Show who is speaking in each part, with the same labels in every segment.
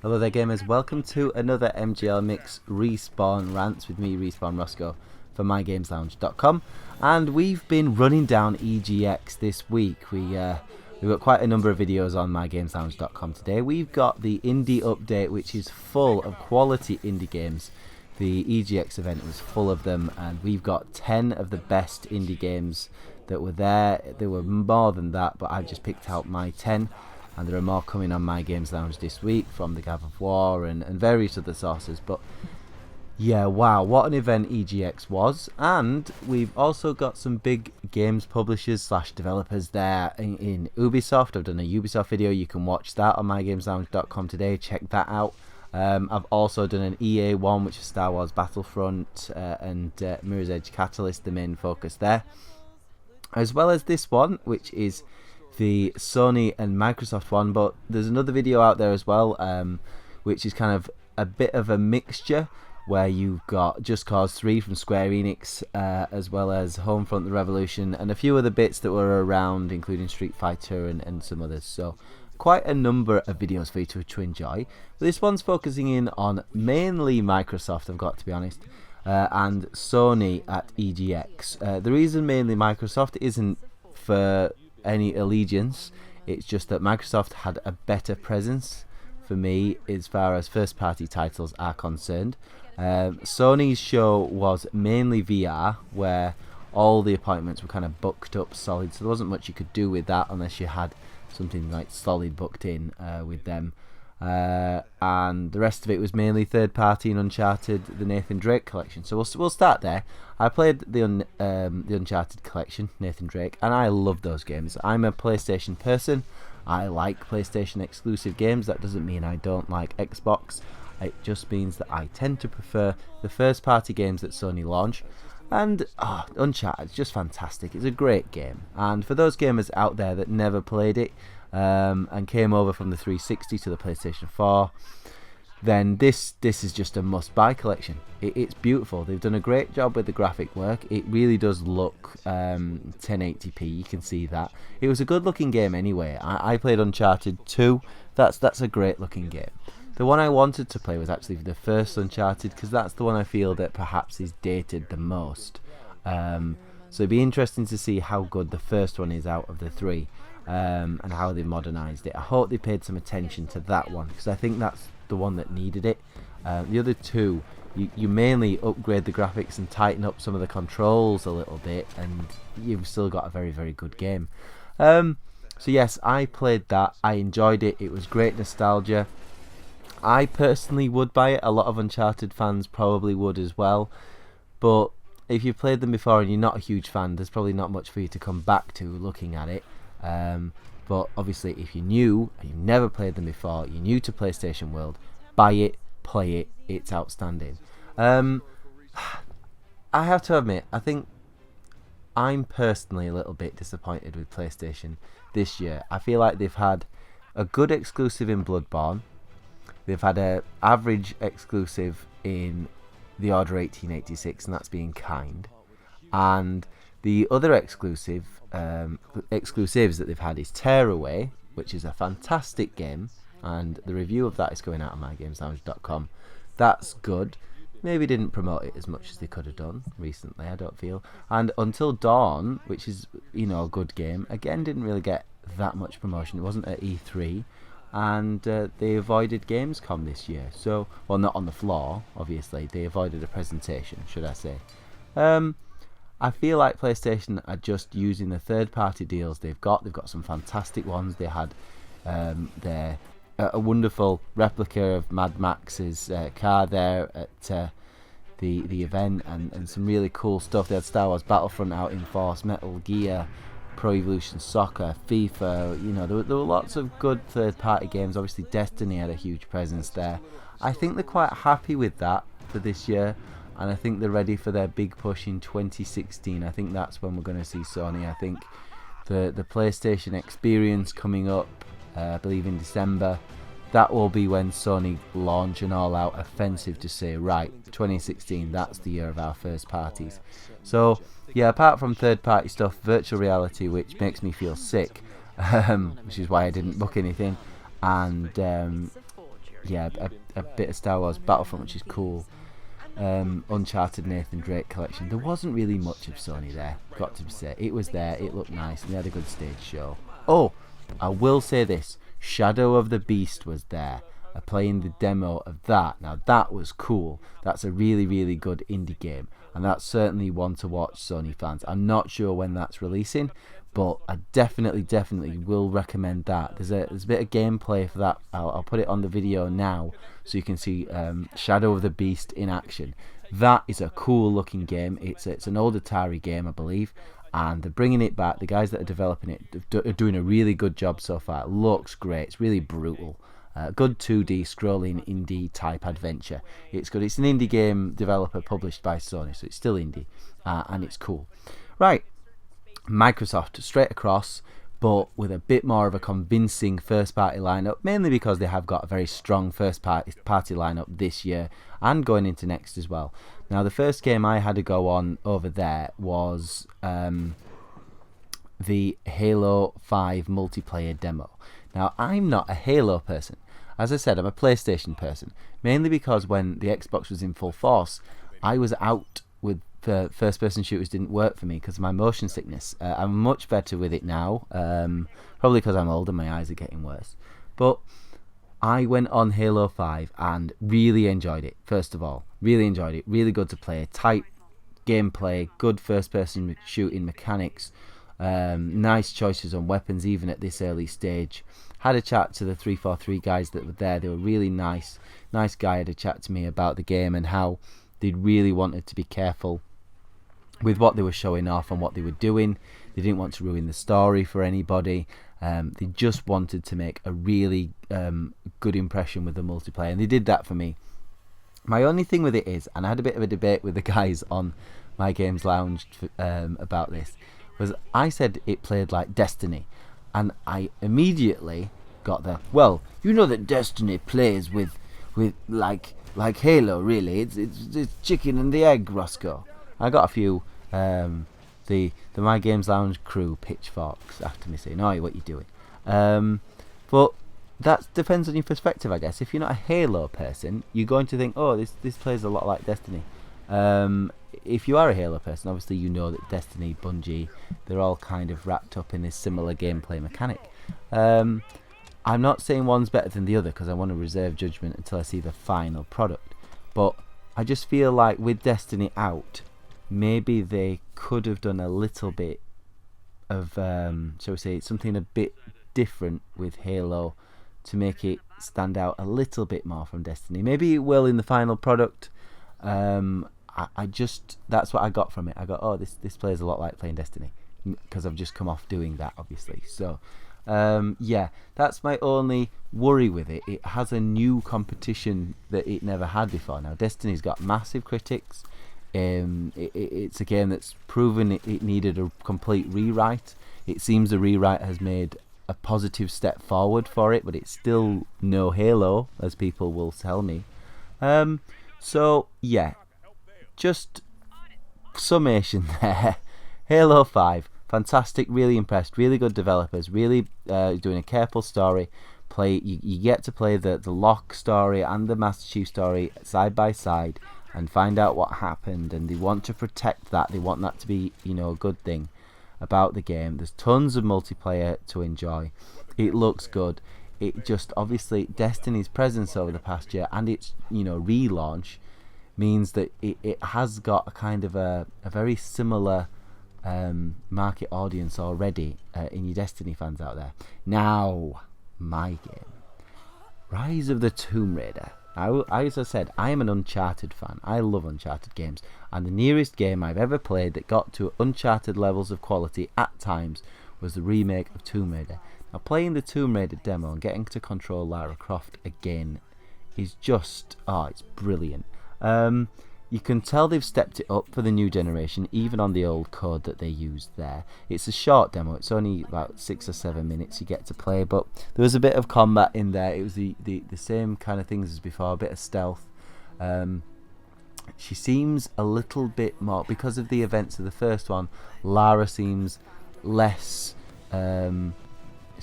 Speaker 1: Hello there gamers, welcome to another MGLMix Respawn Rants with me, Respawn Roscoe, for mygameslounge.com. And we've been running down EGX this week. We've got quite a number of videos on mygameslounge.com today. We've got the indie update, which is full of quality indie games. The EGX event was full of them, and we've got 10 of the best indie games that were there. There were more than that, but I've just picked out my 10. And there are more coming on My Games Lounge this week from the God of War and various other sources. But yeah, wow, what an event EGX was. And we've also got some big games publishers / developers there in Ubisoft. I've done a Ubisoft video. You can watch that on mygameslounge.com today. Check that out. I've also done an EA one, which is Star Wars Battlefront and Mirror's Edge Catalyst, the main focus there. As well as this one, which is the Sony and Microsoft one, but there's another video out there as well, which is kind of a bit of a mixture, where you've got Just Cause 3 from Square Enix, as well as Homefront the Revolution, and a few other bits that were around, including Street Fighter and some others. So quite a number of videos for you to enjoy. But this one's focusing in on mainly Microsoft, I've got to be honest, and Sony at EGX. The reason mainly Microsoft isn't for any allegiance, it's just that Microsoft had a better presence for me as far as first party titles are concerned. Sony's show was mainly VR, where all the appointments were kind of booked up solid, so there wasn't much you could do with that unless you had something like solid booked in with them. And the rest of it was mainly third party and Uncharted, the Nathan Drake collection. So we'll start there. I played the Uncharted collection, Nathan Drake, and I love those games. I'm a PlayStation person. I like PlayStation exclusive games. That doesn't mean I don't like Xbox. It just means that I tend to prefer the first party games that Sony launch. And Uncharted is just fantastic. It's a great game. And for those gamers out there that never played it, and came over from the 360 to the PlayStation 4, then this is just a must-buy collection. It's beautiful. They've done a great job with the graphic work. It really does look 1080p. You can see that. It was a good-looking game anyway. I played Uncharted 2. That's a great-looking game. The one I wanted to play was actually the first Uncharted, because that's the one I feel that perhaps is dated the most. So it'd be interesting to see how good the first one is out of the three. And how they modernised it. I hope they paid some attention to that one, because I think that's the one that needed it. The other two, you mainly upgrade the graphics and tighten up some of the controls a little bit, and you've still got a very, very good game. So yes, I played that. I enjoyed it. It was great nostalgia. I personally would buy it. A lot of Uncharted fans probably would as well. But if you've played them before and you're not a huge fan, there's probably not much for you to come back to looking at it. But obviously if you're new and you've never played them before, you're new to PlayStation World, buy it, play it, it's outstanding. I have to admit, I think I'm personally a little bit disappointed with PlayStation this year. I feel like they've had a good exclusive in Bloodborne, they've had an average exclusive in The Order 1886, and that's being kind, and the other exclusives that they've had is Tearaway, which is a fantastic game, and the review of that is going out on mygameslounge.com. That's good. Maybe didn't promote it as much as they could have done recently, I don't feel. And Until Dawn, which is, a good game, again didn't really get that much promotion. It wasn't at E3, and they avoided Gamescom this year. So, well, not on the floor, obviously. They avoided a presentation, should I say. I feel like PlayStation are just using the third-party deals they've got. They've got some fantastic ones. They had a wonderful replica of Mad Max's car there at the event, and some really cool stuff. They had Star Wars Battlefront out in force, Metal Gear, Pro Evolution Soccer, FIFA. There were lots of good third-party games. Obviously, Destiny had a huge presence there. I think they're quite happy with that for this year. And I think they're ready for their big push in 2016. I think that's when we're going to see Sony. I think the PlayStation Experience coming up, I believe in December, that will be when Sony launch an all-out offensive to say, right, 2016, that's the year of our first parties. So, yeah, apart from third-party stuff, virtual reality, which makes me feel sick, which is why I didn't book anything, and yeah, a bit of Star Wars Battlefront, which is cool. Uncharted Nathan Drake collection. There wasn't really much of Sony there, got to say. It was there, it looked nice, and they had a good stage show. Oh, I will say this, Shadow of the Beast was there. Playing the demo of that. Now that was cool. That's a really, really good indie game, and that's certainly one to watch, Sony fans. I'm not sure when that's releasing, but I definitely will recommend that. There's a bit of gameplay for that. I'll put it on the video now so you can see Shadow of the Beast in action. That is a cool looking game. It's an old Atari game, I believe, and they're bringing it back. The guys that are developing it are doing a really good job so far. It looks great. It's really brutal. Good 2D scrolling indie type adventure. It's good. It's an indie game developer published by Sony, so it's still indie, and it's cool. Right, Microsoft straight across, but with a bit more of a convincing first party lineup, mainly because they have got a very strong first party lineup this year and going into next as well. Now, the first game I had to go on over there was the Halo 5 multiplayer demo. Now, I'm not a Halo person. As I said, I'm a PlayStation person, mainly because when the Xbox was in full force, I was out with first-person shooters. Didn't work for me because of my motion sickness. I'm much better with it now, probably because I'm older, my eyes are getting worse. But I went on Halo 5 and really enjoyed it, first of all. Really enjoyed it. Really good to play. Tight gameplay, good first-person shooting mechanics, nice choices on weapons even at this early stage. Had a chat to the 343 guys that were there. They were really nice guy. Had a chat to me about the game and how they really wanted to be careful with what they were showing off and what they were doing. They didn't want to ruin the story for anybody. They just wanted to make a really good impression with the multiplayer, and they did that for me. My only thing with it is, and I had a bit of a debate with the guys on My Games Lounge about this, was I said it played like Destiny, and I immediately got the, well, you know that Destiny plays with like Halo, really. It's chicken and the egg, Roscoe. I got a few the My Games Lounge crew pitchforks after me saying, "Oh, what you doing?" But that depends on your perspective, I guess. If you're not a Halo person, you're going to think, "Oh, this plays a lot like Destiny." If you are a Halo person, obviously you know that Destiny, Bungie, they're all kind of wrapped up in this similar gameplay mechanic. I'm not saying one's better than the other because I want to reserve judgment until I see the final product. But I just feel like with Destiny out, maybe they could have done a little bit of, shall we say, something a bit different with Halo to make it stand out a little bit more from Destiny. Maybe it will in the final product. I just, that's what I got from it. I got, oh, this plays a lot like playing Destiny because I've just come off doing that, obviously. So yeah, that's my only worry with it. It has a new competition that it never had before. Now, Destiny's got massive critics. It's a game that's proven it needed a complete rewrite. It seems the rewrite has made a positive step forward for it, but it's still no Halo, as people will tell me. So yeah, just summation there. Halo 5, fantastic, really impressed, really good developers, really doing a careful story. You get to play the Locke story and the Master Chief story side by side and find out what happened, and they want to protect that. They want that to be, a good thing about the game. There's tons of multiplayer to enjoy. It looks good. It just, obviously, Destiny's presence over the past year and its relaunch means that it has got a kind of a very similar market audience already in your Destiny fans out there. Now, my game, Rise of the Tomb Raider. As I said, I am an Uncharted fan. I love Uncharted games, and the nearest game I've ever played that got to Uncharted levels of quality at times was the remake of Tomb Raider. Now, playing the Tomb Raider demo and getting to control Lara Croft again is just, it's brilliant. You can tell they've stepped it up for the new generation, even on the old code that they used there. It's a short demo. It's only about 6 or 7 minutes you get to play, but there was a bit of combat in there. It was the same kind of things as before, a bit of stealth. She seems a little bit more, because of the events of the first one, Lara seems less, shall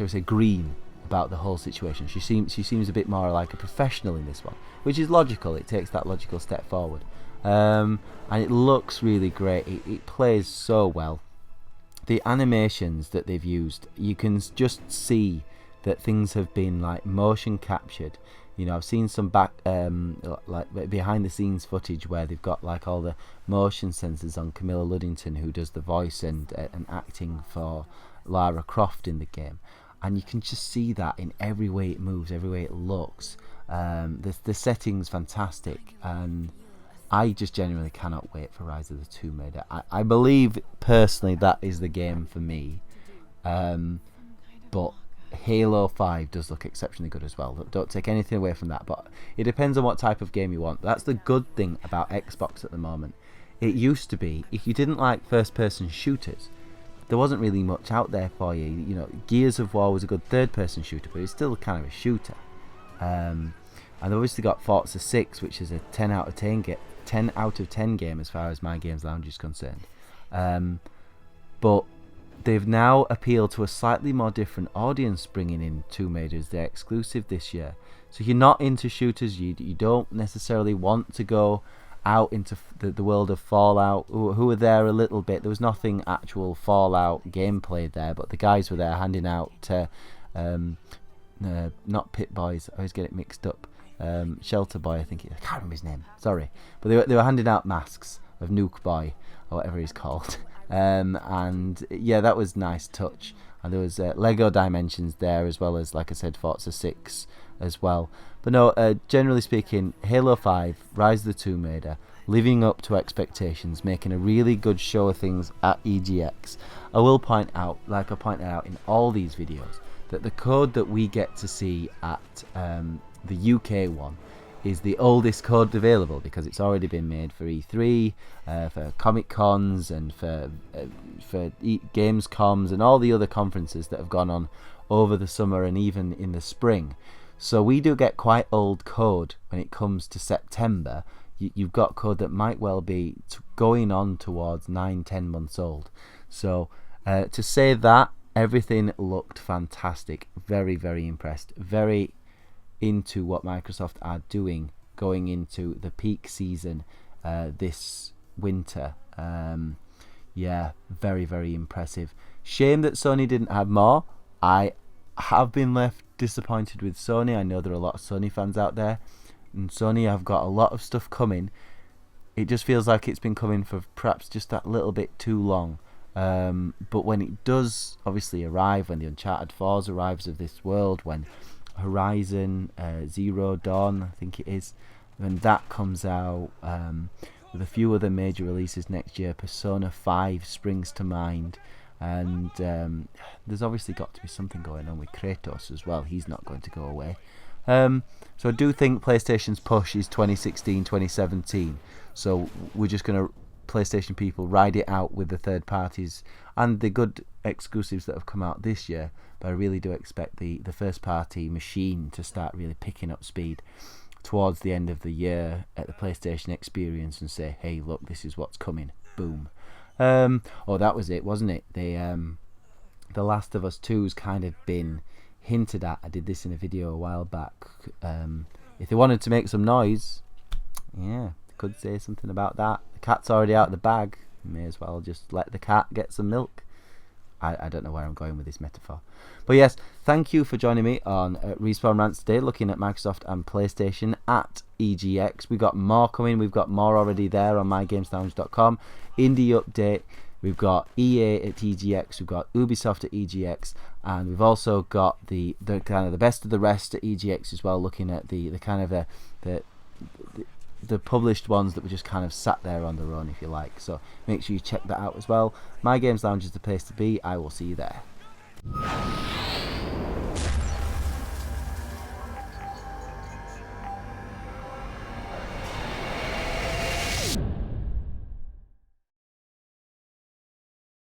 Speaker 1: we say, green about the whole situation. She seems a bit more like a professional in this one, which is logical. It takes that logical step forward, and it looks really great. It plays so well. The animations that they've used, you can just see that things have been like motion captured. You know, I've seen some like behind the scenes footage where they've got like all the motion sensors on Camilla Luddington, who does the voice and acting for Lara Croft in the game, and you can just see that in every way it moves, every way it looks. The setting's fantastic, and I just genuinely cannot wait for Rise of the Tomb Raider. I believe personally that is the game for me, but Halo 5 does look exceptionally good as well. Don't take anything away from that, but it depends on what type of game you want. That's the good thing about Xbox at the moment. It used to be, if you didn't like first person shooters, there wasn't really much out there for you. You know, Gears of War was a good third person shooter, but it's still kind of a shooter. And they've obviously got Forza 6, which is a 10 out of 10 game as far as My Games Lounge is concerned. But they've now appealed to a slightly more different audience, bringing in Tomb Raider as their exclusive this year. So if you're not into shooters, you don't necessarily want to go out into the world of Fallout, who were there a little bit. There was nothing actual Fallout gameplay there, but the guys were there handing out not Pit Boys, I always get it mixed up, Shelter Boy, I can't remember his name, sorry, but they were handing out masks of Nuke Boy or whatever he's called. And yeah, that was a nice touch. And there was Lego Dimensions there, as well as, like I said, Forza 6 as well. But no, generally speaking, Halo 5, Rise of the Tomb Raider, living up to expectations, making a really good show of things at EGX. I will point out, like I pointed out in all these videos, that the code that we get to see at the UK one is the oldest code available, because it's already been made for E3, for Comic Cons, and for Gamescoms and all the other conferences that have gone on over the summer and even in the spring. So we do get quite old code when it comes to September. You've got code that might well be going on towards 9-10 months old. So to say that, everything looked fantastic. Very, very impressed. Very into what Microsoft are doing going into the peak season this winter. Yeah, very, very impressive. Shame that Sony didn't have more. I have been left disappointed with Sony. I know there are a lot of Sony fans out there, and Sony have got a lot of stuff coming. It just feels like it's been coming for perhaps just that little bit too long. But when it does obviously arrive, when the Uncharted 4s arrives of this world, when Horizon Zero Dawn, I think it is, when that comes out, with a few other major releases next year, Persona 5 springs to mind, and there's obviously got to be something going on with Kratos as well. He's not going to go away. So I do think PlayStation's push is 2016, 2017. So we're just going to, PlayStation people, ride it out with the third parties and the good exclusives that have come out this year. But I really do expect the first party machine to start really picking up speed towards the end of the year at the PlayStation Experience and say, hey, look, this is what's coming. Boom. That was it, wasn't it? The Last of Us 2's kind of been hinted at. I did this in a video a while back. If they wanted to make some noise, yeah, they could say something about that. The cat's already out of the bag. May as well just let the cat get some milk. I don't know where I'm going with this metaphor. But yes, thank you for joining me on Respawn Rants today, looking at Microsoft and PlayStation at EGX. We've got more coming. We've got more already there on mygameslounge.com. Indie update. We've got EA at EGX. We've got Ubisoft at EGX. And we've also got the kind of the best of the rest at EGX as well, looking at the kind of the published ones that were just kind of sat there on their own, if you like. So make sure you check that out as well. My Games Lounge is the place to be. I will see you there.